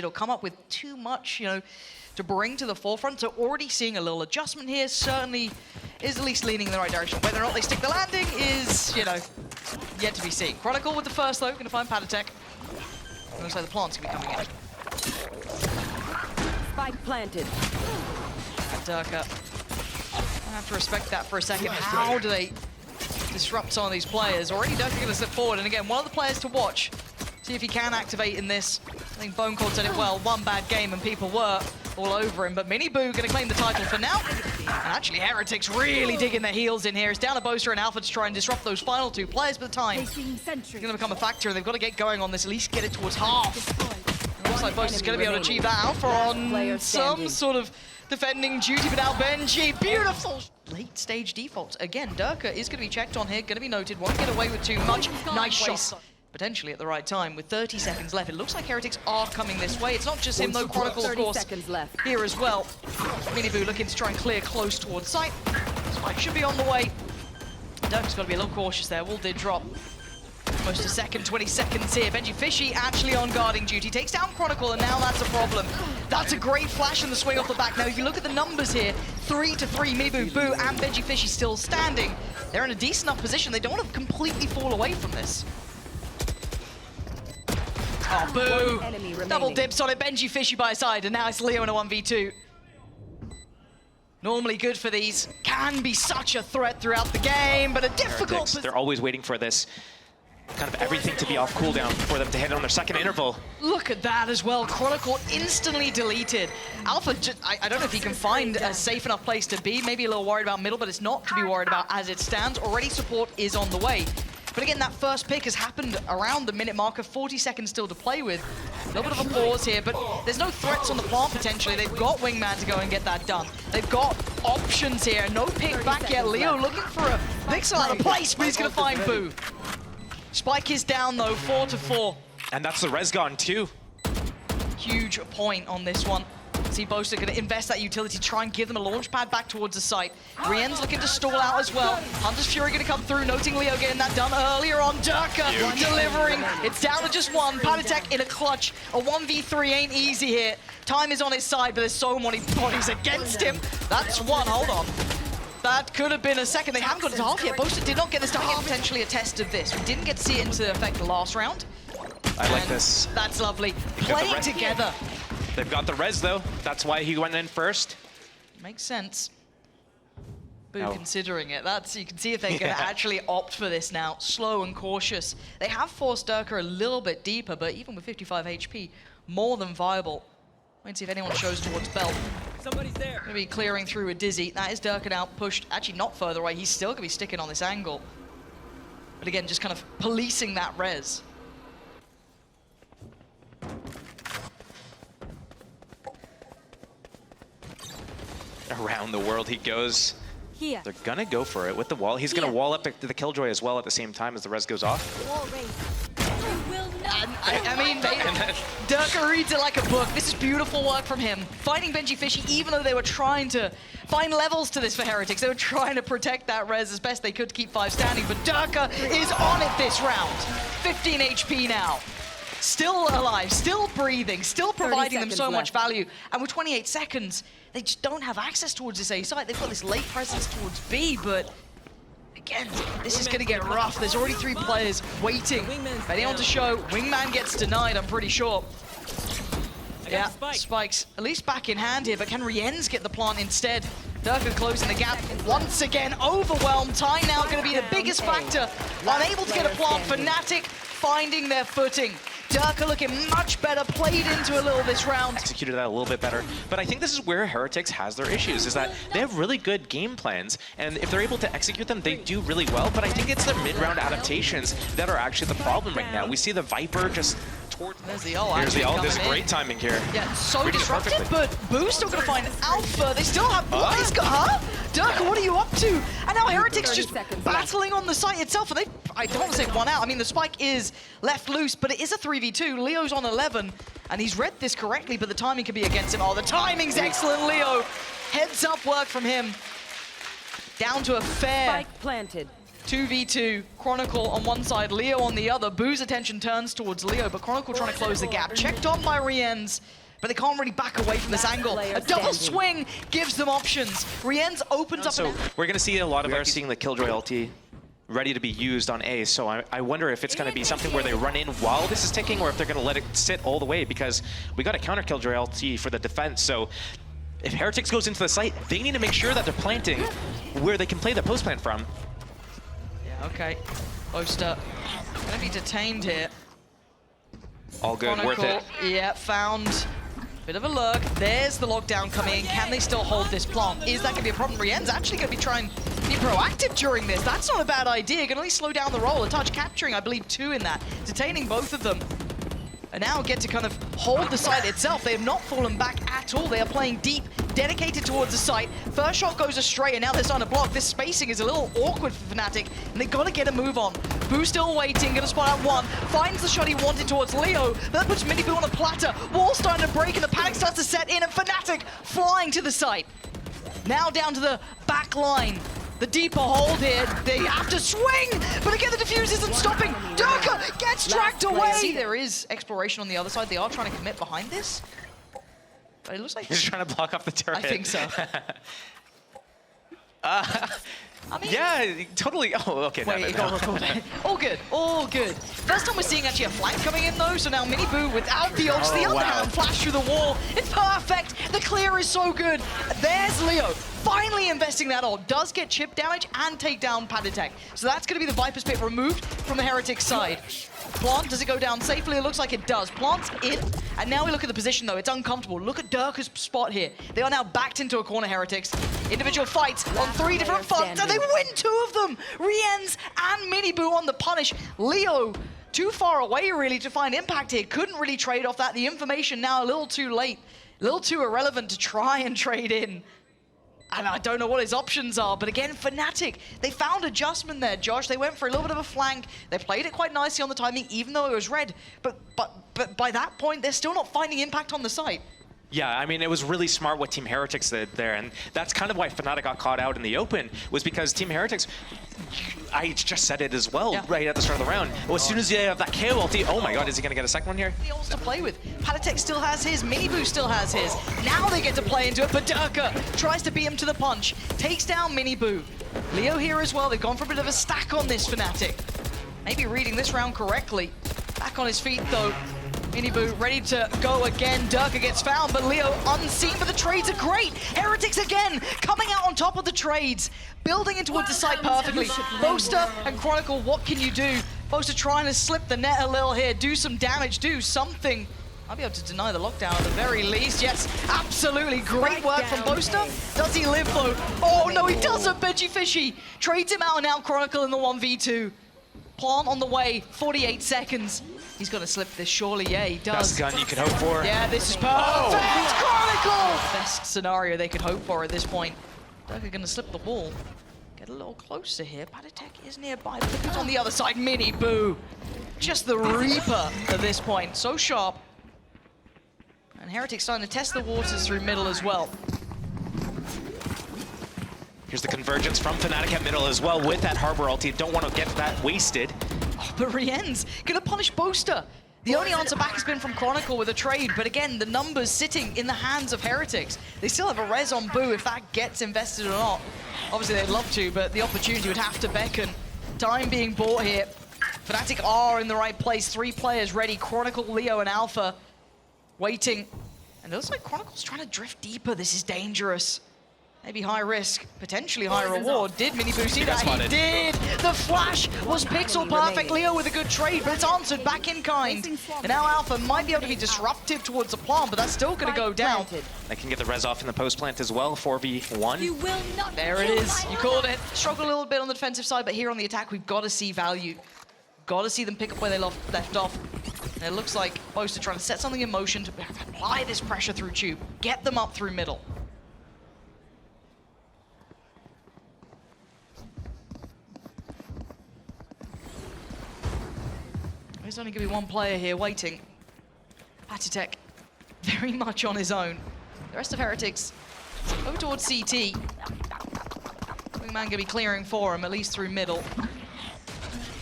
it'll come up with too much, to bring to the forefront. So already seeing a little adjustment here certainly is at least leaning in the right direction. Whether or not they stick the landing is, yet to be seen. Chronicle with the first though, gonna find paTiTek. Looks like the plant's gonna be coming in. Spike planted. And Derke, I have to respect that for a second. How do they disrupt some of these players? Already Derke gonna step forward, and again, one of the players to watch. See if he can activate in this. I think Bone Cold said it well, one bad game and people were all over him, but MiniBoo gonna claim the title for now. And actually Heretics really digging their heels in here. It's down to Boaster and Alpha to try and disrupt those final two players, but the time is gonna become a factor, and they've got to get going on this, at least get it towards half. It looks like Boaster's gonna be able to achieve that. Alpha on some sort of defending duty, but now Benji, beautiful! Late stage defaults. Again, Derke is gonna be checked on here, gonna be noted, won't get away with too much. Nice shot. Potentially at the right time with 30 seconds left. It looks like Heretics are coming this way. It's not just him though, Chronicle of course here as well. MiniBoo looking to try and clear close towards site. Spike should be on the way. Derke's got to be a little cautious there. Wall did drop. Almost a second, 20 seconds here. benjyfishy actually on guarding duty. Takes down Chronicle, and now that's a problem. That's a great flash in the swing off the back. Now if you look at the numbers here, 3-3, MiniBoo, Boo and benjyfishy still standing. They're in a decent enough position. They don't want to completely fall away from this. Oh, Boo! Double dips on it, benjyfishy by his side, and now it's Leo in a 1v2. Normally good for these. Can be such a threat throughout the game, but a difficult... They're always waiting for this kind of everything to be off cooldown for them to hit on their second interval. Look at that as well. Chronicle instantly deleted. Alpha, I don't know if he can find a safe enough place to be. Maybe a little worried about middle, but it's not to be worried about as it stands. Already support is on the way. But again, that first pick has happened around the minute marker, 40 seconds still to play with. A little bit of a pause here, but there's no threats on the plant potentially. They've got Wingman to go and get that done. They've got options here. No pick back yet. Leo looking for a pixel out of place, but he's going to find Boo. Spike is down though, 4-4. And that's the res gone too. Huge point on this one. See Boaster going to invest that utility, try and give them a launch pad back towards the site. RieNs looking to stall out as well. Hunter's Fury going to come through, noting Leo getting that done earlier on. Derke delivering. It's down to just one. paTiTek in a clutch. A 1v3 ain't easy here. Time is on his side, but there's so many bodies against him. That's one. Hold on. That could have been a second. They haven't got it to half yet. Boaster did not get this to half. Potentially a test of this. We didn't get to see it into effect the last round. I like this. That's lovely. Playing together. They've got the res though. That's why he went in first. Makes sense. Boo considering it. You can see if they're going to actually opt for this now. Slow and cautious. They have forced Derke a little bit deeper, but even with 55 HP, more than viable. Wait and see if anyone shows towards Belt. Somebody's there. Going to be clearing through a Dizzy. That is Derke now pushed, actually not further away. He's still going to be sticking on this angle. But again, just kind of policing that res. Around the world he goes. Here. They're gonna go for it with the wall. He's gonna wall up the Killjoy as well at the same time as the res goes off. I mean, Derke reads it like a book. This is beautiful work from him. Fighting benjyfishy, even though they were trying to find levels to this for Heretics. They were trying to protect that res as best they could to keep 5 standing, but Derke is on it this round. 15 HP now. Still alive, still breathing, still providing them so much value. And with 28 seconds, they just don't have access towards this A site. They've got this late presence towards B, but again, this is going to get rough. There's already 3 players waiting. Betting on to show. Wingman gets denied, I'm pretty sure. Yeah, Spike's at least back in hand here, but can RieNs get the plant instead? Derke closing the gap once again, overwhelmed. Time now going to be the biggest factor. Unable to get a plant. FNATIC finding their footing. Derke looking much better, played into a little this round. Executed that a little bit better, but I think this is where Heretics has their issues, is that they have really good game plans, and if they're able to execute them, they do really well, but I think it's their mid-round adaptations that are actually the problem right now. We see the Viper just towards... There's the ult. Here's the ult. There's great timing here. Yeah, so disruptive, but Boo's still going to find Alpha. They still have... What? He's got... Huh? Derke, what are you up to? And now Heretics just battling on the site itself, and they... I don't want to say one out. I mean, the spike is left loose, but it is a 3v2. Leo's on 11, and he's read this correctly, but the timing could be against him. Oh, the timing's excellent, Leo. Heads up work from him. Down to a fair Spike planted. 2v2, Chronicle on one side, Leo on the other. Boo's attention turns towards Leo, but Chronicle trying to close the gap. Checked on by RieNs, but they can't really back away from this angle. A double swing gives them options. RieNs opens up. So we're going to see a lot of. We are seeing the Killjoy ulti ready to be used on A, so I wonder if it's going to be something where they run in while this is ticking, or if they're going to let it sit all the way, because we got a counter Killjoy ulti for the defense. So if Heretics goes into the site, they need to make sure that they're planting where they can play the post plant from. Yeah, okay. Boaster going to be detained here. All good, Chronicle, worth it. Yeah, found bit of a lurk. There's the lockdown coming in. Can they still hold this plant? Is that going to be a problem? RieNs actually going to be trying to be proactive during this. That's not a bad idea. Can only slow down the roll. A touch capturing, I believe, 2 in that. Detaining both of them. And now get to kind of hold the site itself. They have not fallen back at all. They are playing deep, dedicated towards the site. First shot goes astray, and now they're starting to block. This spacing is a little awkward for FNATIC, and they've got to get a move on. Boo still waiting, gonna spot out one. Finds the shot he wanted towards Leo. That puts MiniBoo on a platter. Wall starting to break, and the panic starts to set in, and FNATIC flying to the site. Now down to the back line. The deeper hold here, they have to swing, but again the defuse isn't stopping. Derke gets tracked away. See, there is exploration on the other side. They are trying to commit behind this, but it looks like he's trying to block off the turret. I think so. I mean, yeah, totally. Oh, okay. Wait, it got recorded. All good, all good. First time we're seeing actually a flank coming in though, so now MiniBoo without the ults, the underhand flash through the wall. It's perfect. The clear is so good. There's Leo. Finally investing that ult. Does get chip damage and take down paTiTek. So that's going to be the Viper's Pit removed from the Heretics side. Plant, does it go down safely? It looks like it does. Plant's in, and now we look at the position though. It's uncomfortable. Look at Derke's spot here. They are now backed into a corner, Heretics. Individual fights on 3 different fronts, and they win 2 of them. RieNs and MiniBoo on the punish. Leo, too far away really to find impact here. Couldn't really trade off that. The information now a little too late. A little too irrelevant to try and trade in. And I don't know what his options are, but again, FNATIC, they found adjustment there, Josh. They went for a little bit of a flank. They played it quite nicely on the timing, even though it was red. But by that point, they're still not finding impact on the site. Yeah, I mean, it was really smart what Team Heretics did there, and that's kind of why FNATIC got caught out in the open, was because Team Heretics, I just said it as well, right at the start of the round. Well, as soon as you have that KO ulti, oh my god, is he going to get a second one here? The ults to play with. paTiTek still has his, MiniBoo still has his. Now they get to play into it, but Derke tries to beat him to the punch, takes down MiniBoo. Leo here as well, they've gone for a bit of a stack on this FNATIC. Maybe reading this round correctly. Back on his feet though. MiniBoo ready to go again. Derke gets found, but Leo unseen, but the trades are great. Heretics again coming out on top of the trades, building into the site perfectly. Boaster and Chronicle, what can you do? Boaster trying to slip the net a little here, do some damage, do something. I'll be able to deny the lockdown at the very least. Yes, absolutely. Great work from Boaster. Does he live though? Oh no, he doesn't. benjyfishy trades him out, and now Chronicle in the 1v2. Plant on the way, 48 seconds. He's going to slip this, surely. Yeah, he does. Best gun you can hope for. Yeah, this is perfect. Chronicle! Best scenario they could hope for at this point. Derke going to slip the wall. Get a little closer here. paTiTek is nearby, but look who's on the other side. MiniBoo. Just the Reaper at this point. So sharp. And Heretics starting to test the waters through middle as well. Here's the convergence from FNATIC at middle as well with that Harbor ulti. Don't want to get that wasted. Oh, but RieNs gonna punish Boaster. The only answer back has been from Chronicle with a trade, but again, the numbers sitting in the hands of Heretics. They still have a res on Boo if that gets invested or not. Obviously they'd love to, but the opportunity would have to beckon. Time being bought here. FNATIC are in the right place. 3 players ready. Chronicle, Leo, and Alpha waiting. And it looks like Chronicle's trying to drift deeper. This is dangerous. Maybe high risk, potentially high reward. Did MiniBoo see that? He did! The flash was pixel perfect. Leo with a good trade, but it's answered back in kind. And now Alpha might be able to be disruptive towards the plant, but that's still going to go down. They can get the res off in the post plant as well, 4v1. You will not. There it is. You called it. Struggle a little bit on the defensive side, but here on the attack, we've got to see value. Got to see them pick up where they left off. And it looks like Boaster trying to set something in motion to apply this pressure through tube, get them up through middle. There's only going to be one player here waiting. paTiTek, very much on his own. The rest of Heretics over towards CT. Wingman going to be clearing for him, at least through middle.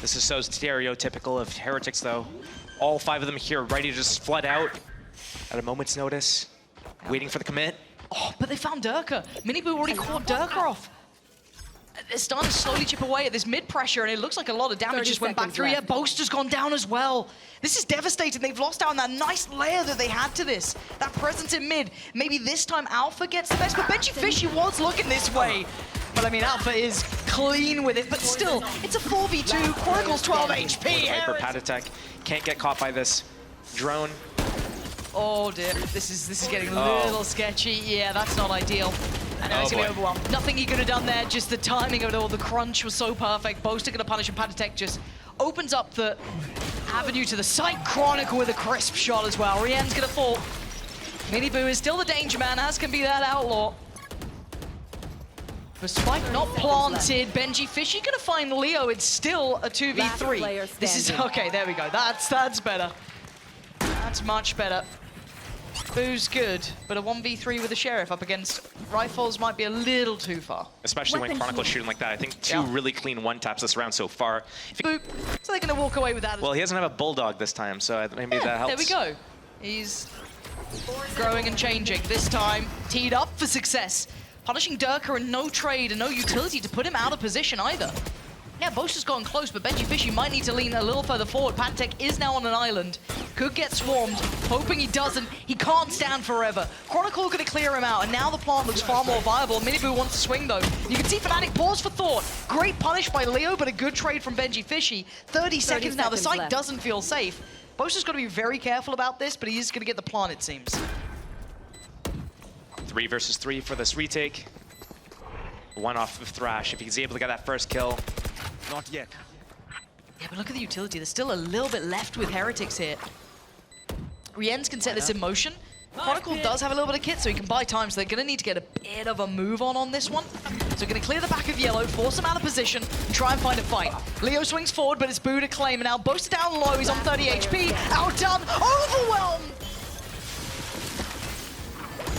This is so stereotypical of Heretics, though. All 5 of them here, ready to just flood out at a moment's notice, waiting for the commit. Oh, but they found Derke. MiniBoo already caught Derke off. They're starting to slowly chip away at this mid pressure, and it looks like a lot of damage just went back through. Yeah, Boaster's gone down as well. This is devastating. They've lost out on that nice layer that they had to this. That presence in mid. Maybe this time Alpha gets the best, but benjyfishy was looking this way. But I mean, Alpha is clean with it, but still, it's a 4v2. Chronicle's 12 HP. For paTiTek, can't get caught by this drone. Oh dear, this is getting a little sketchy. Yeah, that's not ideal. I know he's gonna be overwhelmed. Nothing he could have done there, just the timing of it all. The crunch was so perfect. Boaster gonna punish, and paTiTek just opens up the avenue to the site. Chronicle with a crisp shot as well. RieNs gonna fall. MiniBoo is still the danger man, as can be that outlaw. The spike not planted. benjyfishy gonna find Leo. It's still a 2v3. This is okay. There we go. That's better. That's much better. Boo's good, but a 1v3 with a sheriff up against rifles might be a little too far. Especially when Chronicle's shooting like that. I think 2 really clean one-taps this round so far. Boop. So they're going to walk away with that. Well, he doesn't have a bulldog this time, so maybe that helps. There we go. He's growing and changing. This time, teed up for success. Punishing Derke and no trade and no utility to put him out of position either. Yeah, Boaster's gotten close, but benjyfishy might need to lean a little further forward. paTiTek is now on an island. Could get swarmed. Hoping he doesn't. He can't stand forever. Chronicle going to clear him out, and now the plant looks far more viable. MiniBoo wants to swing, though. You can see FNATIC pause for thought. Great punish by Leo, but a good trade from benjyfishy. 30 seconds now. The site doesn't feel safe. Boaster's got to be very careful about this, but he is going to get the plant, it seems. 3 versus 3 for this retake. 1 off of Thrash. If he's able to get that first kill. Not yet. Yeah, but look at the utility. There's still a little bit left with Heretics here. RieNs can set this in motion. Chronicle does have a little bit of kit, so he can buy time, so they're going to need to get a bit of a move on this one. So going to clear the back of yellow, force him out of position, and try and find a fight. Leo swings forward, but it's Boo to claim, and now Boaster down low. He's on 30 HP. Outdone. Overwhelmed.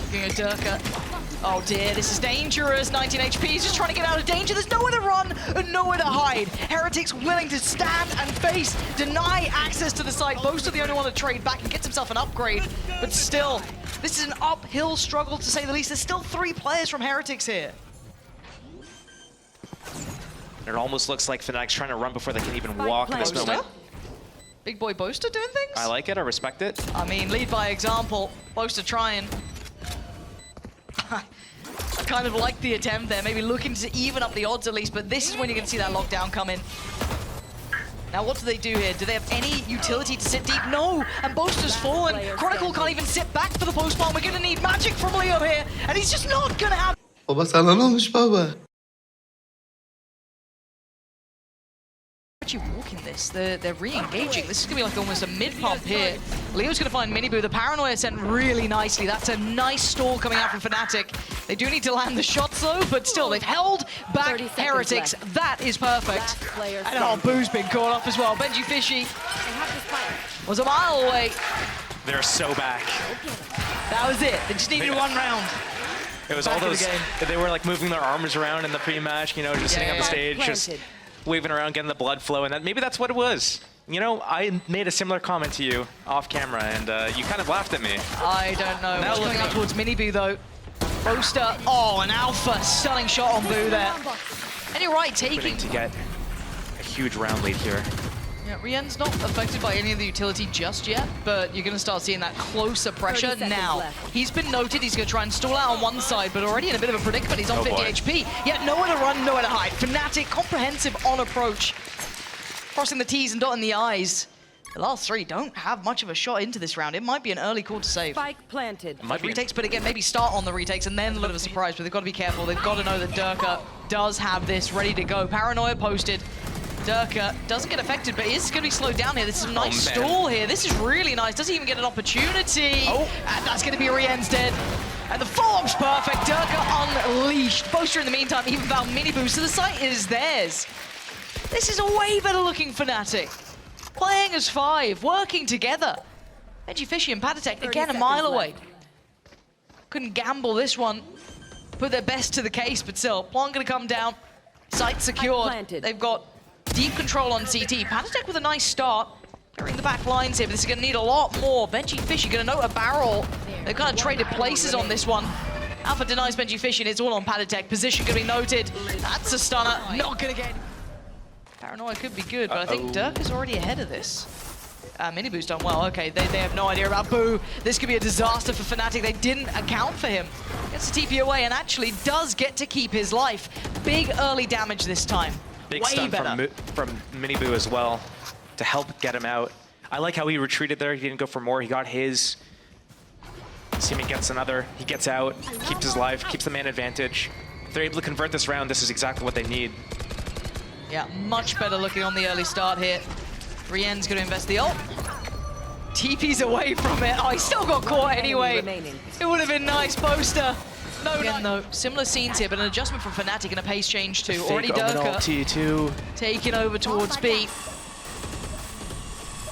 Looking at Derke. Oh dear, this is dangerous. 19 HP, he's just trying to get out of danger. There's nowhere to run and nowhere to hide. Heretics willing to stand and face, deny access to the site. Boaster the only one to trade back and gets himself an upgrade. But still, this is an uphill struggle to say the least. There's still 3 players from Heretics here. It almost looks like FNATIC's trying to run before they can even walk in this moment. Big boy Boaster doing things? I like it, I respect it. I mean, lead by example. Boaster trying. I kind of like the attempt there, maybe looking to even up the odds at least, but this is when you're going to see that lockdown come in. Now what do they do here? Do they have any utility to sit deep? No! And Boaster's fallen. Chronicle can't even sit back for the post-bomb. We're going to need magic from Leo here, and he's just not going to have... Baba sana ne olmuş baba? Actually walking this, they're re-engaging. This is gonna be like almost a mid-pump here. Leo's gonna find MiniBoo. The paranoia sent really nicely. That's a nice stall coming out from FNATIC. They do need to land the shots though, but still they've held back Heretics. That is perfect. And oh, Boo's been caught up as well. benjyfishy was a mile away. They're so back. That was it. They just needed 1 round. It was all those, they were like moving their arms around in the pre-match, you know, just sitting on the stage, just waving around, getting the blood flow, and maybe that's what it was. You know, I made a similar comment to you off camera, and you kind of laughed at me. I don't know. Now looking out towards MiniBoo, though. Boaster, oh, an Alpha stunning shot on Boo there. And you're right, taking... to get a huge round lead here. Yeah, RieNs not affected by any of the utility just yet, but you're going to start seeing that closer pressure now. He's been noted, he's going to try and stall out on one side, but already in a bit of a predicament. He's on 50 HP, yet nowhere to run, nowhere to hide. FNATIC, comprehensive on approach. Crossing the T's and dotting the I's. The last 3 don't have much of a shot into this round. It might be an early call to save. Spike planted. Might be retakes, but again, maybe start on the retakes and then a little bit of a surprise, but they've got to be careful. They've got to know that Derke does have this ready to go. Paranoia posted. Derke doesn't get affected, but is going to be slowed down here. This is a nice stall here. This is really nice. Doesn't even get an opportunity. And that's going to be RieNs dead. And the follow-up's perfect. Derke unleashed. Boaster in the meantime even found MiniBoo, so the site is theirs. This is a way better looking FNATIC. Playing as 5, working together. benjyfishy and paTiTek, again, a mile away. Couldn't gamble this one. Put their best to the case, but still, plant going to come down. Site secured. They've got deep control on CT. paTiTek with a nice start. Clearing the back lines here, but this is going to need a lot more. benjyfishy going to note a barrel. They've kind of traded places on this one. Alpha denies benjyfishy, and it's all on paTiTek. Position going to be noted. That's a stunner. Not going to get... Paranoia could be good, but I think Derke is already ahead of this. MiniBoo's done well. Okay, they have no idea about Boo. This could be a disaster for FNATIC. They didn't account for him. Gets the TP away and actually does get to keep his life. Big early damage this time. Big Way stun better. from MiniBoo as well to help get him out. I like how he retreated there. He didn't go for more. He got his. Seaman gets another. He gets out, keeps his life, keeps the man advantage. If they're able to convert this round, this is exactly what they need. Yeah, much better looking on the early start here. RieNs going to invest the ult. TP's away from it. Oh, he still got caught anyway. It would have been nice, Boaster. No, again, though, similar scenes here, but an adjustment from FNATIC and a pace change too. Already Derke taking over towards B.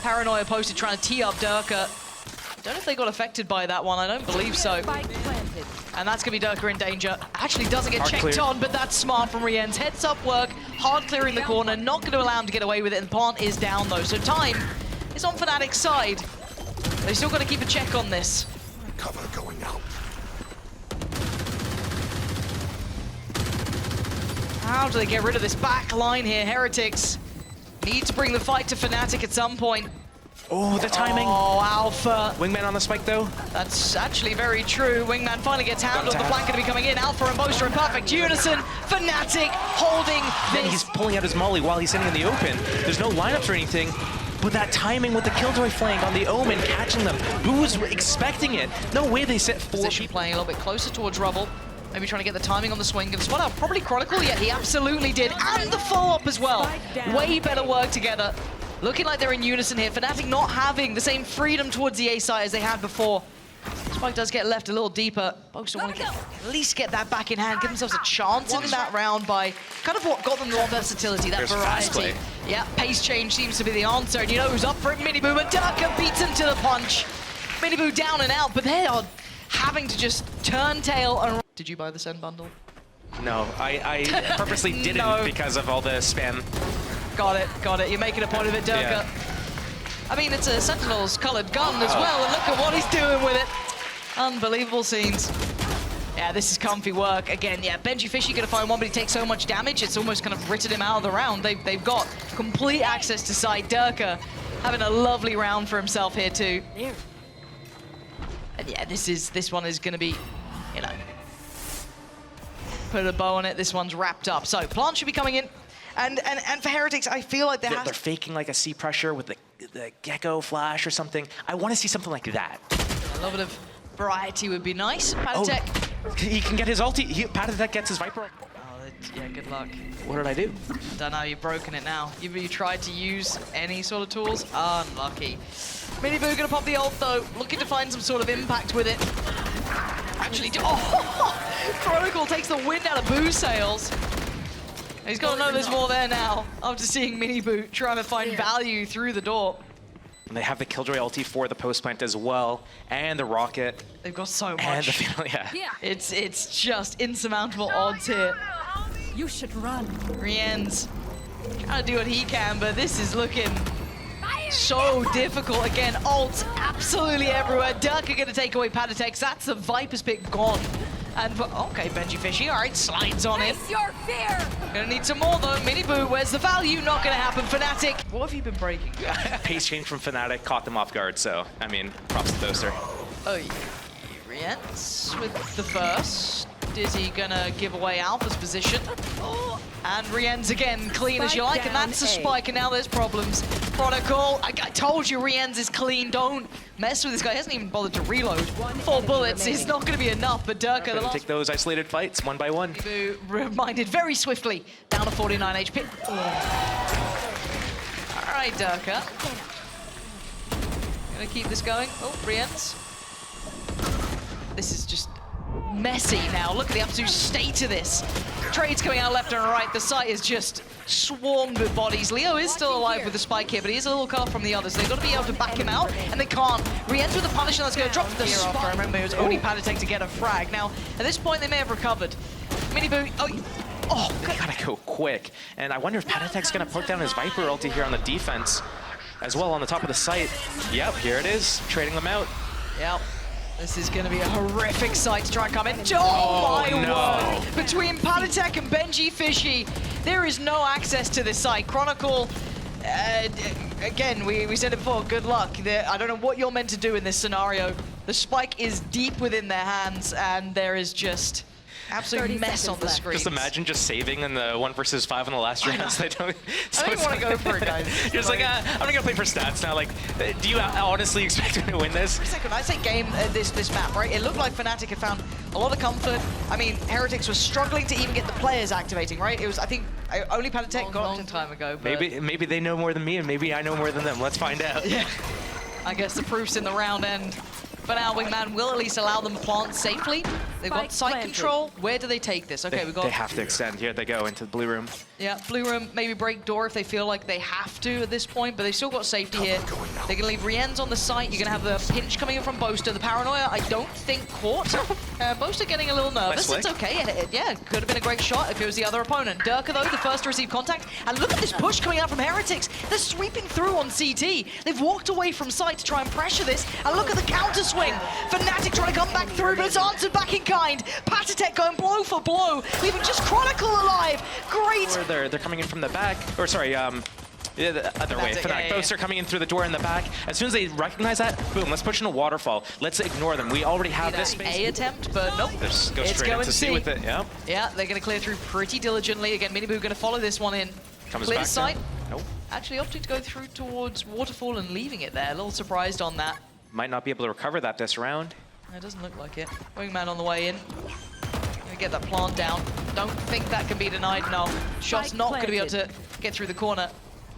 Paranoia posted trying to tee up Derke. Don't know if they got affected by that one. I don't believe so. And that's going to be Derke in danger. Actually doesn't get checked on, but that's smart from RieNs. Heads up work, hard clearing the corner, not going to allow him to get away with it, and plant is down though. So time is on FNATIC's side. They still got to keep a check on this. Cover going out. How do they get rid of this back line here? Heretics need to bring the fight to FNATIC at some point. Oh, the timing. Oh, Alpha. Wingman on the spike, though. That's actually very true. Wingman finally gets handled. The flank going to be coming in. Alpha and Boaster in perfect unison. FNATIC holding this. He's pulling out his molly while he's sitting in the open. There's no lineups or anything. But that timing with the Killjoy flank on the Omen, catching them. Who was expecting it? No way they set four. Position playing a little bit closer towards Rubble. Maybe trying to get the timing on the swing. Give the spot out. Probably Chronicle, yeah, he absolutely did. And the follow-up as well. Way better work together. Looking like they're in unison here. FNATIC not having the same freedom towards the A site as they had before. Spike does get left a little deeper. Boaster want to at least get that back in hand, give themselves a chance in that round by kind of what got them the versatility, that variety. Yeah, pace change seems to be the answer. And you know who's up for it? MiniBoo, but Derke beats him to the punch. MiniBoo down and out, but they are having to just turn tail and... Did you buy the Send bundle? No, I purposely didn't because of all the spam. Got it. You're making a point of it, Derke. Yeah. I mean, it's a Sentinel's colored gun as well, and look at what he's doing with it. Unbelievable scenes. Yeah, this is comfy work. Again, yeah, benjyfishy gonna find one, but he takes so much damage, it's almost kind of writted him out of the round. They've got complete access to side. Derke having a lovely round for himself here too. And yeah, this one is gonna be, you know, put a bow on it. This one's wrapped up. So Plant should be coming in. And for Heretics, I feel like they're faking like a C pressure with the gecko flash or something. I want to see something like that. A little bit of variety would be nice. paTiTek. Oh, he can get his ulti. paTiTek gets his Viper. Oh, yeah, good luck. What did I do? Don't know, you've broken it now. You tried to use any sort of tools? Unlucky. MiniBoo gonna pop the ult though, looking to find some sort of impact with it. Actually, Chronicle takes the wind out of Boo's sails. He's got to know there's more there now, after seeing MiniBoo trying to find value through the door. And they have the Killjoy ulti for the post plant as well, and the rocket. They've got so much. And the final, yeah. It's just insurmountable odds here. You should run. RieNs trying to do what he can, but this is looking so difficult. Again, ults absolutely everywhere. Derke going to take away paTiTek. That's the Viper's pick gone. And okay, benjyfishy, all right, slides on in. Your fear. Gonna need some more though. MiniBoo, where's the value? Not gonna happen. FNATIC, what have you been breaking? Pace change from FNATIC caught them off guard, so, I mean, props to Boaster. Oh, yeah. RieNs with the first. Is he gonna give away Alpha's position? Oh. And RieNs again, clean as you like, and that's a spike, and now there's problems. Chronicle, I told you RieNs is clean, don't mess with this guy. He hasn't even bothered to reload. 4 bullets is not gonna be enough, but Derke, the last... take those isolated fights, one by one. MiniBoo reminded very swiftly, down to 49 HP. Oh. All right, Derke. Gonna keep this going. Oh, RieNs. This is just messy now. Look at the absolute state of this. Trades coming out left and right. The site is just swarmed with bodies. Leo is still alive with the spike here, but he is a little cut off from the others. They've got to be able to back him out, and they can't. RieNs with the punish, and that's going to drop the spike. I remember it was only paTiTek to get a frag. Now, at this point, they may have recovered. MiniBoo, Oh, they gotta go quick. And I wonder if paTiTek's gonna poke down his Viper ulti here on the defense as well on the top of the site. Yep, here it is, trading them out. Yep. This is going to be a horrific sight to try and come in. Oh my word! Between paTiTek and benjyfishy, there is no access to this site. Chronicle, again, we said it before, good luck. I don't know what you're meant to do in this scenario. The spike is deep within their hands, and there is just absolute mess on the screen. Just imagine just saving in the 1 versus 5 in the last rounds. I don't want to go for it, guys. You're just like, I'm gonna play for stats now. Like, do you honestly expect me to win this? For a second, I say game this map, right? It looked like FNATIC had found a lot of comfort. I mean, Heretics was struggling to even get the players activating, right? It was, I think, only paTiTek got a long time ago. But maybe they know more than me, and maybe I know more than them. Let's find out. Yeah. I guess the proof's in the round end. For now, Wingman will at least allow them to plant safely. They've got site control. Where do they take this? Okay, they have to extend. Here they go into the blue room. Yeah, blue room, maybe break door if they feel like they have to at this point, but they've still got safety here. They're going to leave RieNs on the site. You're going to have the pinch coming in from Boaster. The paranoia, I don't think, caught. Boaster getting a little nervous. It's okay. Yeah, could have been a great shot if it was the other opponent. Derke, though, the first to receive contact. And look at this push coming out from Heretics. They're sweeping through on CT. They've walked away from site to try and pressure this. And look at the counter swing. FNATIC trying to come back through, but it's answered back in kind. paTiTek going blow for blow, leaving just Chronicle alive. Great. They're coming in from the back, or sorry, yeah, the other way. FNATIC, Boaster coming in through the door in the back. As soon as they recognize that, boom, let's push in a waterfall. Let's ignore them. We already have this space. A attempt, but nope. Just go straight into C with it, yeah. Yeah, they're going to clear through pretty diligently. Again, MiniBoo going to follow this one in. Comes clear back the site. Nope. Actually opting to go through towards Waterfall and leaving it there. A little surprised on that. Might not be able to recover that this round. It doesn't look like it. Wingman on the way in. Gonna get that plant down. Don't think that can be denied, no. Shot's not gonna be able to get through the corner.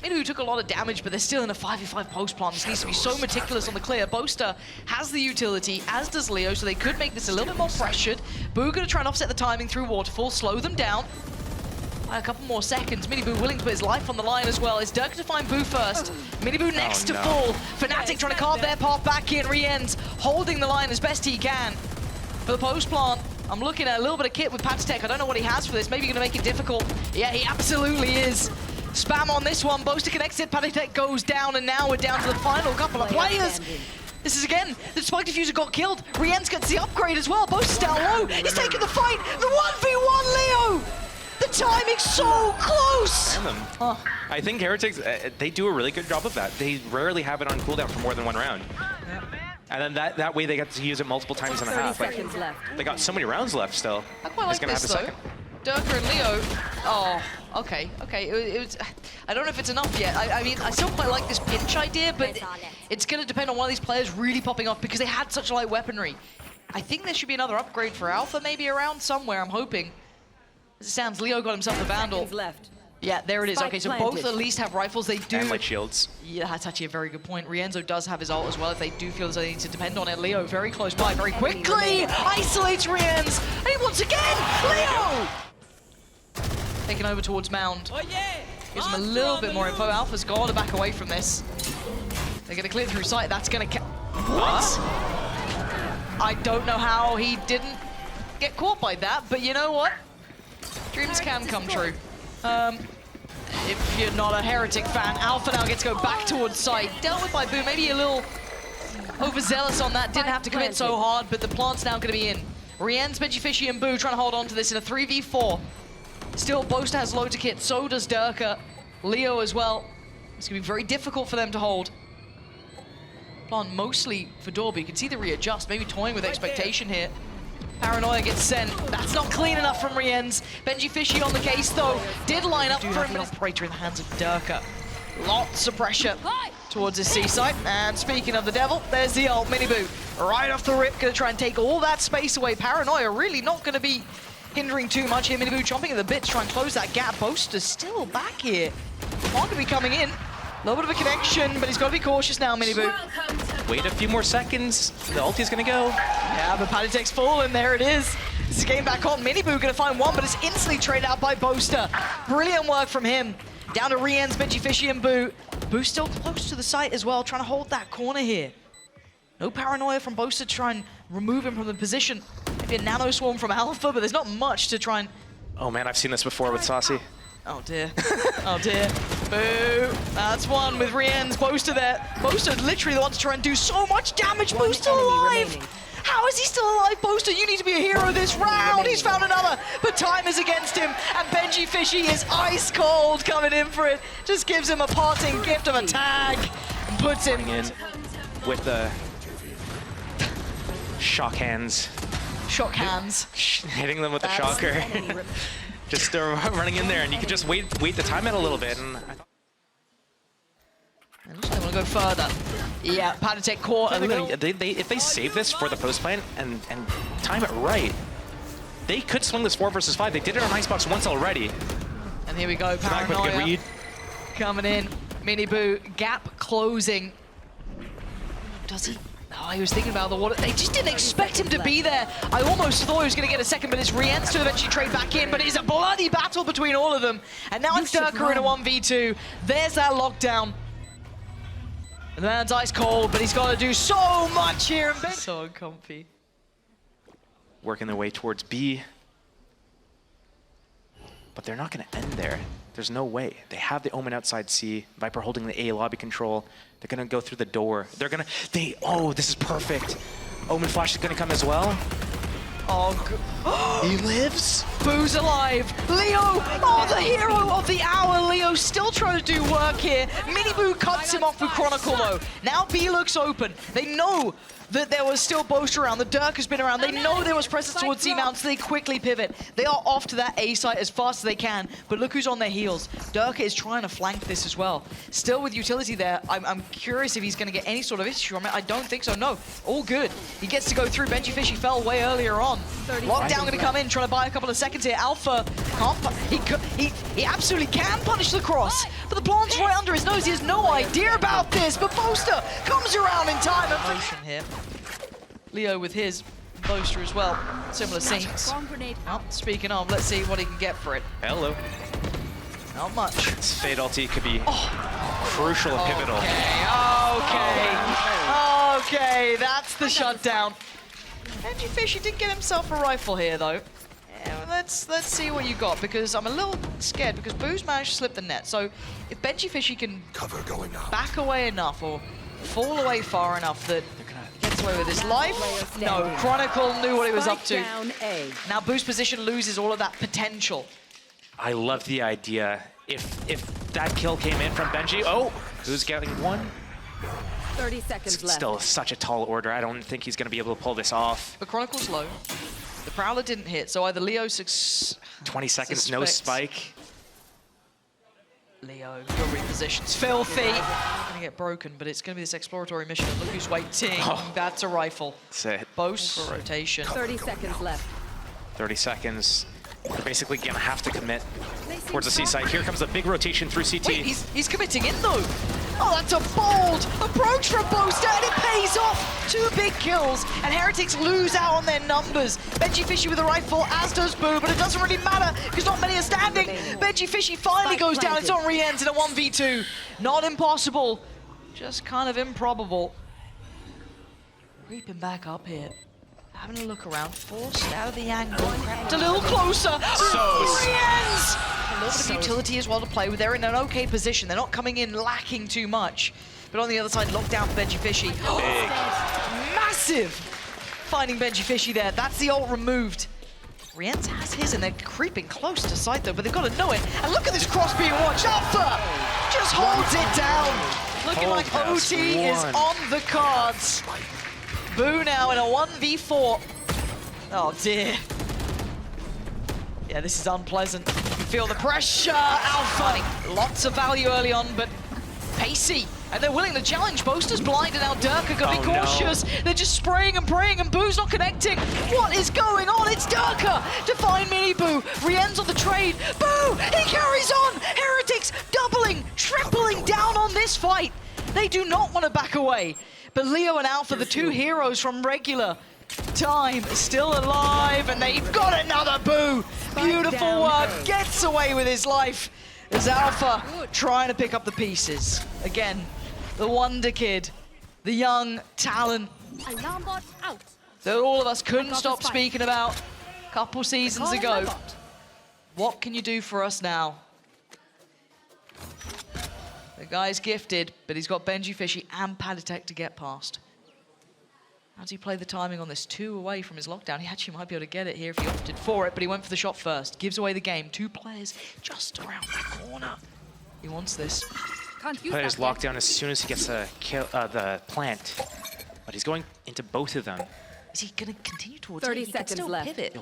MiniBoo took a lot of damage, but they're still in a 5v5 post plant. This needs to be so meticulous on the clear. Boaster has the utility, as does Leo, so they could make this a little bit more pressured. Boo gonna try and offset the timing through Waterfall, slow them down by a couple more seconds. MiniBoo willing to put his life on the line as well. It's Derke to find Boo first. MiniBoo next to full. FNATIC trying to carve their path back in. RieNs holding the line as best he can. For the post plant, I'm looking at a little bit of kit with paTiTek. I don't know what he has for this. Maybe going to make it difficult. Yeah, he absolutely is. Spam on this one. Boaster connects it. paTiTek goes down, and now we're down to the final couple of players. This is again, the Spike Diffuser got killed. RieNs gets the upgrade as well. Boaster's down low. He's taking the fight. The 1v1 Leo. The timing's so close! I think Heretics, they do a really good job of that. They rarely have it on cooldown for more than one round. Yep. And then that way they get to use it multiple times and a half. Like, they got so many rounds left still. I quite like this though. Derke and Leo. Oh, okay. It was, I don't know if it's enough yet. I mean, I still quite like this pinch idea, but it's going to depend on one of these players really popping off because they had such light weaponry. I think there should be another upgrade for Alpha maybe around somewhere, I'm hoping. As it sounds, Leo got himself a Vandal. Yeah, there it is. Okay, so both at least have rifles. They do. And light shields. Yeah, that's actually a very good point. RieNs does have his ult as well if they do feel as though they need to depend on it. Leo very close by, very quickly isolates RieNs. And once again, Leo! Taking over towards Mound. Gives him a little bit more info. Alpha's got to back away from this. They're going to clear through sight. That's going to... What? I don't know how he didn't get caught by that, but you know what? Dreams can come true. If you're not a Heretic fan, Alpha now gets to go back towards site. Dealt with by Boo, maybe a little overzealous on that. Didn't have to commit so hard, but the plant's now going to be in. RieNs, benjyfishy, and Boo trying to hold on to this in a 3v4. Still, Boaster has loads of kit, so does Derke. Leo as well. It's going to be very difficult for them to hold. Plant mostly for door, but you can see the readjust, maybe toying with expectation here. Paranoia gets sent. That's not clean enough from RieNs. benjyfishy on the case, though. Did line up for an operator in the hands of Derke. Lots of pressure towards his C-site. And speaking of the devil, there's the ult, MiniBoo. Right off the rip, going to try and take all that space away. Paranoia really not going to be hindering too much here. MiniBoo chomping at the bits, trying to close that gap. Boaster's still back here. Not going to be coming in. A little bit of a connection, but he's got to be cautious now, MiniBoo. Wait a few more seconds. The ulti's gonna go. Yeah, but paTiTek's full, and there it is. This is game back on. MiniBoo gonna find one, but it's instantly traded out by Boaster. Brilliant work from him. Down to RieNs, benjyfishy, and Boo. Boo still close to the site as well, trying to hold that corner here. No paranoia from Boaster to try and remove him from the position. Maybe a nano swarm from Alpha, but there's not much to try and Oh man, I've seen this before with Saucy. Oh dear. Oh dear. Boo. That's one with RieNs. Boaster there. Boaster literally the one to try and do so much damage. Boo's still alive. How is he still alive, Boaster? You need to be a hero this round. He's found another, but time is against him. And benjyfishy is ice cold coming in for it. Just gives him a parting gift of a tag and puts him in with the shock hands. Shock hands. Hitting them with the shocker. Just running in there, and you can just wait the time out a little bit. And I just want to go further. Yeah, paTiTek caught a little. If they save this for the post plan and time it right, they could swing this 4 versus 5. They did it on Icebox once already. And here we go, Paranoia coming in. MiniBoo, gap closing. Does he? Oh, he was thinking about the water. They just didn't expect him to be there. I almost thought he was going to get a second, but it's RieNs to eventually trade back in. But it's a bloody battle between all of them. And now it's Derke in a 1v2. There's that lockdown. And the man's ice cold, but he's got to do so much here. So uncomfy. Working their way towards B. But they're not going to end there. There's no way. They have the Omen outside C. Viper holding the A lobby control. They're going to go through the door. They're going to... Oh, this is perfect. Omen Flash is going to come as well. Oh, he lives. Boo's alive. Leo, oh, the hero of the hour. Leo still trying to do work here. MiniBoo cuts him off with Chronicle though. Now B looks open. They know that there was still Boaster around. The Derke has been around. They know there was presence towards C-Mount, so they quickly pivot. They are off to that A site as fast as they can, but look who's on their heels. Derke is trying to flank this as well. Still with utility there, I'm curious if he's going to get any sort of issue on it. I don't think so, no. All good. He gets to go through. benjyfishy fell way earlier on. Lockdown going to come in, trying to buy a couple of seconds here. Alpha can't, he absolutely can punish the cross, but the plant's right under his nose. He has no idea about this, but Boaster comes around in time. And motion here. Leo with his Boaster as well. Similar scenes. Oh, speaking of, let's see what he can get for it. Hello. Not much. This Fade ulti could be crucial and pivotal. Okay, that's the shutdown. benjyfishy did get himself a rifle here though. Yeah, let's see what you got, because I'm a little scared because Boo's managed to slip the net. So if benjyfishy can back away enough or fall away far enough that gets away with his life. No, Chronicle knew what he was up to. Now Boo's position loses all of that potential. I love the idea. If that kill came in from Benji, who's getting one? 30 seconds left. Still such a tall order. I don't think he's going to be able to pull this off. But Chronicle's low. The Prowler didn't hit, so either Leo 20 seconds, no spike. Leo, your repositions. Filthy. Gonna get broken, but it's gonna be this exploratory mission. Look who's waiting. That's a rifle. That's it. Boast for rotation. 30 seconds left. 30 seconds. They're basically gonna have to commit towards the C side. Here comes a big rotation through CT. Wait, he's committing in though. Oh, that's a bold approach from Boaster, and it pays off. 2 big kills, and Heretics lose out on their numbers. benjyfishy with a rifle, as does Boo, but it doesn't really matter because not many are standing. benjyfishy finally goes down. It's on RieNs in a 1v2. Not impossible, just kind of improbable. Creeping back up here. Having a look around, forced out of the angle, crept a little closer. RieNs! A little bit of utility as well to play with. They're in an okay position. They're not coming in lacking too much. But on the other side, lockdown for benjyfishy. Massive! Finding benjyfishy there. That's the ult removed. RieNs has his, and they're creeping close to site though, but they've got to know it. And look at this cross being watched. HAFTA just holds it down. Looking like OT is on the cards. Boo now in a 1v4. Oh dear. Yeah, this is unpleasant. You can feel the pressure. Alpha, lots of value early on, but pacey. And they're willing to challenge. Boaster's blind, and now Derke gotta be cautious. No. They're just spraying and praying, and Boo's not connecting. What is going on? It's Derke to find MiniBoo. RieNs on the trade. Boo! He carries on! Heretics doubling, tripling down on this fight. They do not want to back away. But Leo and Alpha, the 2 heroes from regular time, still alive, and they've got another Boo. Beautiful work, gets away with his life. As Alpha trying to pick up the pieces. Again, the wonder kid, the young talent Alarm bot out. that all of us couldn't stop speaking about a couple seasons ago. What can you do for us now? The guy's gifted, but he's got benjyfishy and paTiTek to get past. How does he play the timing on this? 2 away from his lockdown. He actually might be able to get it here if he opted for it, but he went for the shot first. Gives away the game. 2 players just around the corner. He wants this. Can't use Player's that locked down as soon as he gets the plant. But he's going into both of them. Is he going to continue towards 30 it? He can seconds still left. pivot.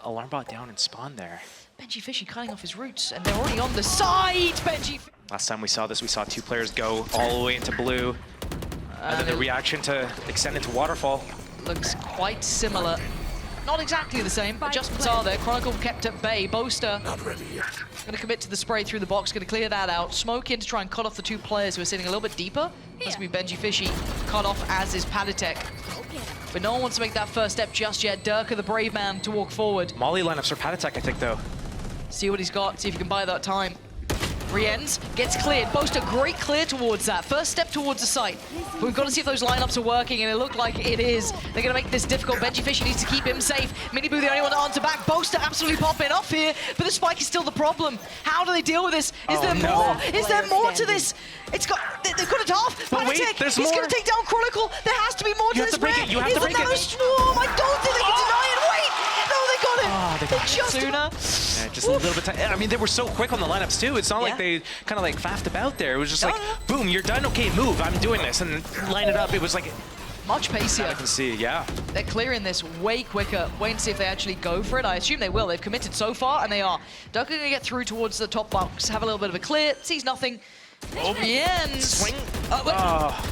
Alarm bot down and spawn there. benjyfishy cutting off his roots, and they're already on the side. Last time we saw this, we saw 2 players go all the way into blue. And then the reaction to extend into waterfall. Looks quite similar. Not exactly the same. Adjustments are there. Chronicle kept at bay. Boaster going to commit to the spray through the box. Going to clear that out. Smoke in to try and cut off the 2 players who are sitting a little bit deeper. Must be benjyfishy cut off, as is paTiTek. But no one wants to make that first step just yet. Derke, the brave man, to walk forward. Molly lineups for paTiTek, I think, though. See what he's got. See if he can buy that time. RieNs gets cleared. Boaster, great clear towards that. First step towards the site. But we've got to see if those lineups are working, and it looked like it is. They're going to make this difficult. benjyfishy needs to keep him safe. MiniBoo, the only one to answer back. Boaster absolutely popping off here, but the spike is still the problem. How do they deal with this? Is there more? Is there more to this? They've got it half. But wait, paTiTek, there's he's more. going to take down Chronicle. There has to be more to You have this. to break it. You have to break it. Is another swarm? I don't think they can deny it. Wait! No, they got it. Oh, they got it just sooner. Yeah, just a little bit. I mean, they were so quick on the lineups too. It's not like they kind of like faffed about there. It was just like, boom, you're done. Okay, move. I'm doing this, and then line it up. It was like much pacier. I can see, yeah. They're clearing this way quicker. Wait and see if they actually go for it. I assume they will. They've committed so far, and they are. Derke going to get through towards the top box, have a little bit of a clear, sees nothing. RieNs. Swing.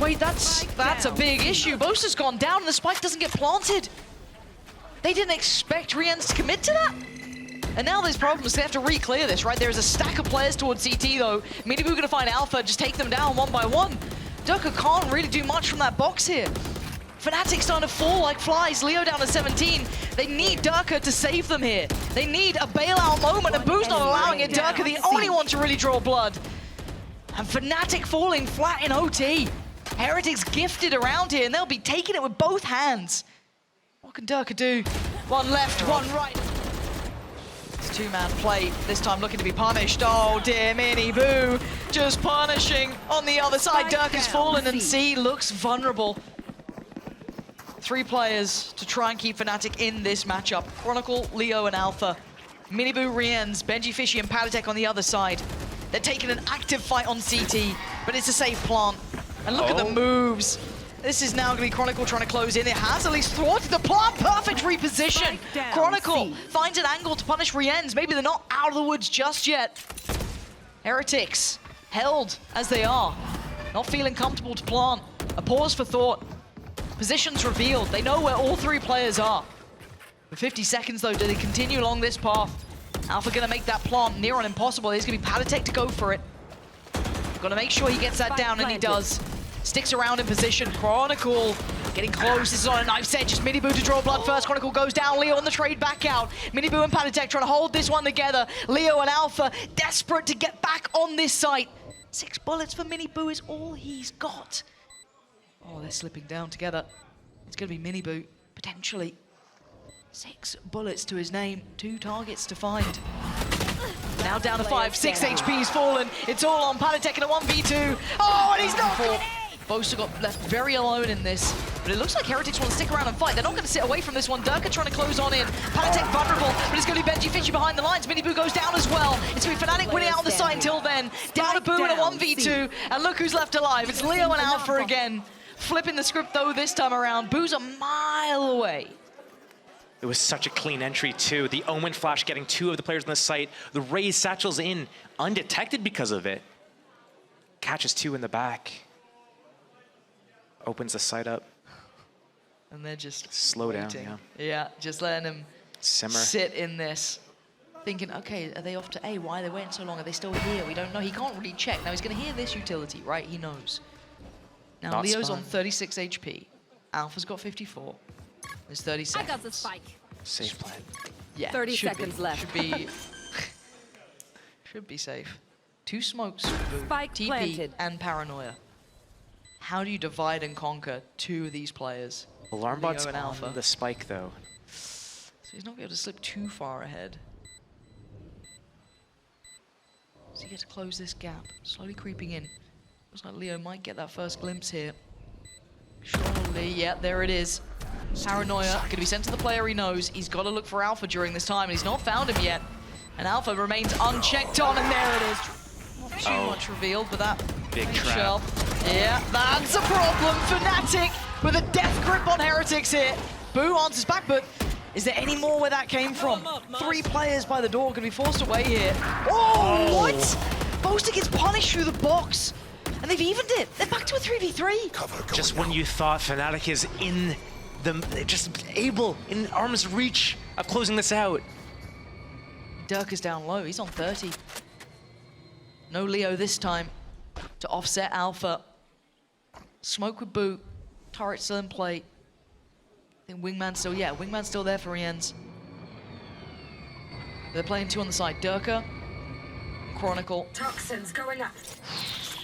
Wait, that's a big issue. Boaster's gone down, and the spike doesn't get planted. They didn't expect RieNs to commit to that. And now there's problems. They have to re-clear this, right? There's a stack of players towards CT, though. MiniBoo going to find Alpha, just take them down one by one. Derke can't really do much from that box here. FNATIC starting to fall like flies. Leo down to 17. They need Derke to save them here. They need a bailout moment, and Boo's not allowing it. Derke, the only one to really draw blood. And FNATIC falling flat in OT. Heretics gifted around here, and they'll be taking it with both hands. What can Derke do? One left, one right. It's 2-man play, this time looking to be punished. Oh dear, MiniBoo just punishing on the other side. Derke has fallen, and C looks vulnerable. 3 players to try and keep FNATIC in this matchup. Chronicle, Leo, and Alpha. MiniBoo, RieNs, benjyfishy, and paTiTek on the other side. They're taking an active fight on CT, but it's a safe plant. And look at the moves. This is now going to be Chronicle trying to close in. It has at least thwarted the plant. Perfect reposition. Chronicle finds an angle to punish RieNs. Maybe they're not out of the woods just yet. Heretics held as they are. Not feeling comfortable to plant. A pause for thought. Positions revealed. They know where all 3 players are. For 50 seconds, though, do they continue along this path? Alpha going to make that plant near on impossible. There's going to be paTiTek to go for it. Got to make sure he gets that down, and he does. Sticks around in position. Chronicle getting close. This is on a knife's edge. Just MiniBoo to draw blood first. Chronicle goes down. Leo on the trade back out. MiniBoo and paTiTek trying to hold this one together. Leo and Alpha desperate to get back on this site. 6 bullets for MiniBoo is all he's got. Oh, they're slipping down together. It's going to be MiniBoo, potentially. 6 bullets to his name. 2 targets to find. Now down to 5. 6 HP's fallen. It's all on paTiTek in a 1v2. Oh, and he's not. Boaster got left very alone in this, but it looks like Heretics want to stick around and fight. They're not going to sit away from this one. Derke trying to close on in. paTiTek vulnerable, but it's going to be benjyfishy behind the lines. MiniBoo goes down as well. It's going to be FNATIC winning out on the side until then. Down to Boo in a 1v2, and look who's left alive. It's Leo and Alpha again. Flipping the script, though, this time around. Boo's a mile away. It was such a clean entry, too. The Omen Flash getting 2 of the players on the site. The Raze satchels in, undetected because of it. Catches 2 in the back. Opens the site up. And they're just slow waiting. down, Yeah, just letting him simmer. Sit in this. Thinking, okay, are they off to A? Why are they waiting so long? Are they still here? We don't know. He can't really check. Now he's going to hear this utility, right? He knows. Now Not Leo's spawn. on 36 HP. Alpha's got 54. There's 30 seconds. I got the spike. Safe plan. Yeah, 30 should seconds be. left. Should be safe. 2 smokes, Spike TP planted. and Paranoia. How do you divide and conquer 2 of these players? Alarm Leo bot's and Alpha. on the spike, though. So he's not going to be able to slip too far ahead. So he gets to close this gap, slowly creeping in. Looks like Leo might get that first glimpse here. Surely, yeah, there it is. Paranoia, going to be sent to the player he knows. He's got to look for Alpha during this time, and he's not found him yet. And Alpha remains unchecked on, and there it is. Not too much revealed, but that big trap. shell. Yeah, that's a problem. FNATIC with a death grip on Heretics here. Boo answers back, but is there any more where that came from? 3 players by the door going to be forced away here. Oh, what? Boaster gets punished through the box. And they've evened it. They're back to a 3v3. Just when you thought FNATIC is in the, just able, in arm's reach of closing this out. Derke's down low. He's on 30. No Leo this time to offset Alpha. Smoke with Boo. Turret still in play. I think Wingman's still, yeah, Wingman's still there for RieNs. They're playing 2 on the side. Derke, Chronicle. Toxins going up.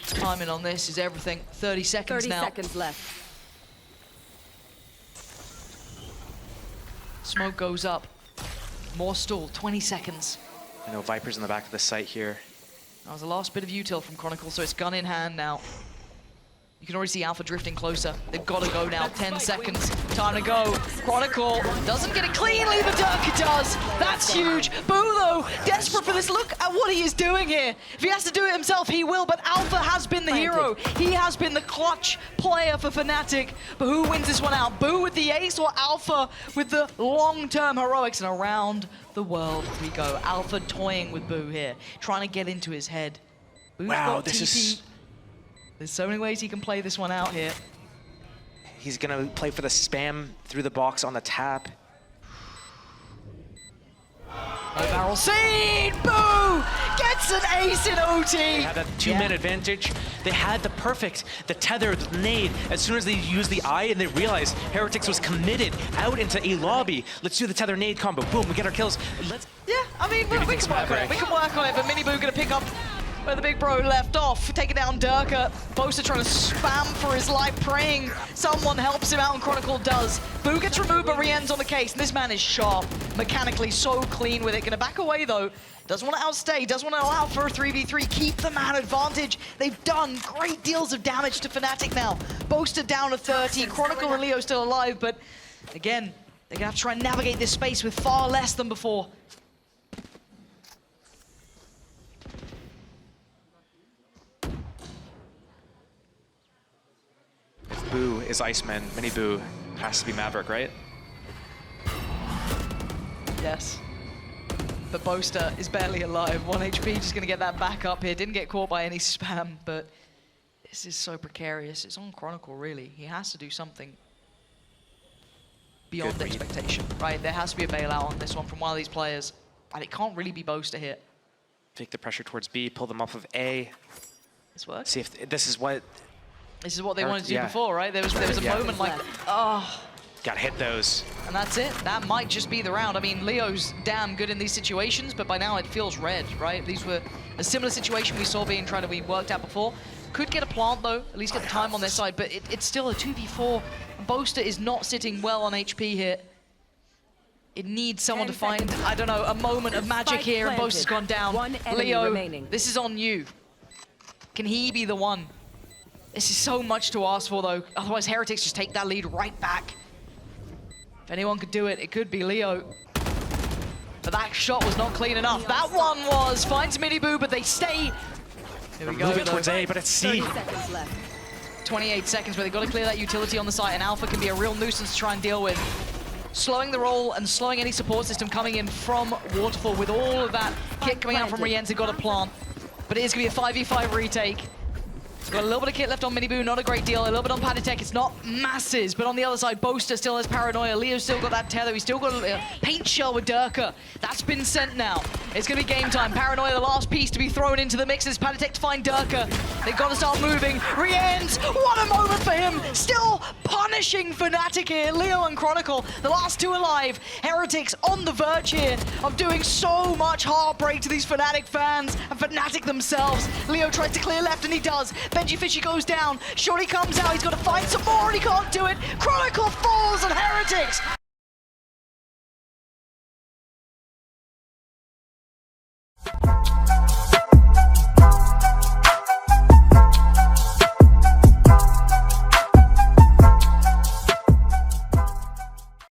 Timing on this is everything. 30 seconds 30 now. seconds left. Smoke goes up. More stall, 20 seconds. I know Viper's in the back of the site here. That was the last bit of util from Chronicle, so it's gun in hand now. You can already see Alpha drifting closer. They've got to go now. 10 seconds. Time to go. Chronicle doesn't get it cleanly, but Derke does. That's huge. Boo, though, desperate for this. Look at what he is doing here. If he has to do it himself, he will, but Alpha has been the hero. He has been the clutch player for FNATIC. But who wins this one out? Boo with the ace or Alpha with the long-term heroics? And around the world we go. Alpha toying with Boo here, trying to get into his head. Boo's Wow, got this TP. is... There's so many ways he can play this one out here. He's gonna play for the spam through the box on the tap. No barrel scene! Boo! Gets an ace in OT! They had a 2-man advantage. They had the tether, the nade, as soon as they used the eye and they realized Heretics was committed out into a lobby. Let's do the tether nade combo. Boom, we get our kills. Yeah, I mean, we can work on it. We can work on it, but MiniBoo gonna pick up where the big bro left off, taking down Derke. Boaster trying to spam for his life, praying someone helps him out, and Chronicle does. Boo gets removed, but RieNs on the case, and this man is sharp, mechanically so clean with it. Gonna back away, though. Doesn't want to outstay, doesn't want to allow for a 3v3, keep the man advantage. They've done great deals of damage to FNATIC now. Boaster down to 30, Chronicle and Leo still alive, but again, they're gonna have to try and navigate this space with far less than before. Boo is Iceman. MiniBoo has to be Maverick, right? Yes. But Boaster is barely alive. 1 HP, just gonna get that back up here. Didn't get caught by any spam, but this is so precarious. It's on Chronicle, really. He has to do something beyond expectation, right? There has to be a bailout on this one from one of these players, and it can't really be Boaster here. Take the pressure towards B, pull them off of A. This works. See if this is what... This is what they wanted to do before, right? There was a moment like, oh. Gotta hit those. And that's it. That might just be the round. I mean, Leo's damn good in these situations, but by now it feels red, right? These were a similar situation we saw being tried to be worked out before. Could get a plant, though, at least get the time on their side, but it's still a 2v4. Boaster is not sitting well on HP here. It needs someone to find, I don't know, a moment of magic here, and Boaster's gone down. Leo, this is on you. Can he be the one? This is so much to ask for, though. Otherwise, Heretics just take that lead right back. If anyone could do it, it could be Leo. But that shot was not clean enough. That one was. Finds MiniBoo, but they stay. Here we go. Moving towards A, but it's C. 30 seconds left. 28 seconds, but they've got to clear that utility on the site, and Alpha can be a real nuisance to try and deal with. Slowing the roll and slowing any support system coming in from Waterfall with all of that kit coming out from RieNs. They've got a plant. But it is going to be a 5v5 retake. Got a little bit of kit left on MiniBoo, not a great deal. A little bit on paTiTek, it's not masses. But on the other side, Boaster still has Paranoia. Leo's still got that tether. He's still got a paint shell with Derke. That's been sent now. It's going to be game time. Paranoia, the last piece to be thrown into the mix. Is paTiTek to find Derke. They've got to start moving. RieNs, what a moment for him. Still punishing FNATIC here. Leo and Chronicle, the last two alive. Heretics on the verge here of doing so much heartbreak to these FNATIC fans and FNATIC themselves. Leo tries to clear left, and he does. benjyfishy goes down. Shorty comes out. He's got to find some more, and he can't do it. Chronicle falls, and Heretics